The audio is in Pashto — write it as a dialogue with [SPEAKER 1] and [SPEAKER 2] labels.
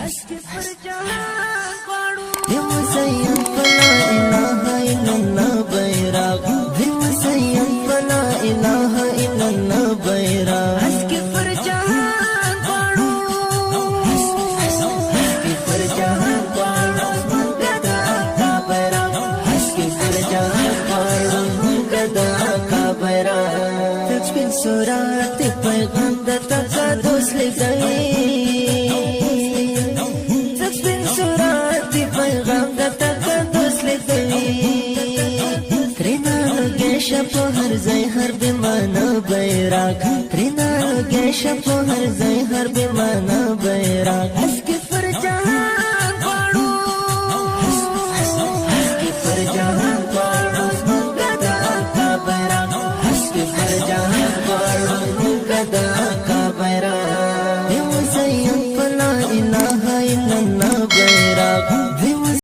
[SPEAKER 1] مسيب فلا إله إلا الله بيراق مسيب فلا إله إلا الله بيراق حسكي فرجان قارو حسكي فرجان قارو قدا کا بيراق حسكي فرجان قارو قدا کا بيراق تجبن سورات پیغام دتا کا دوست لگئی شپو هر ځای هر بیمانه بیراق ترنا لګې شپو هر ځای هر بیمانه بیراق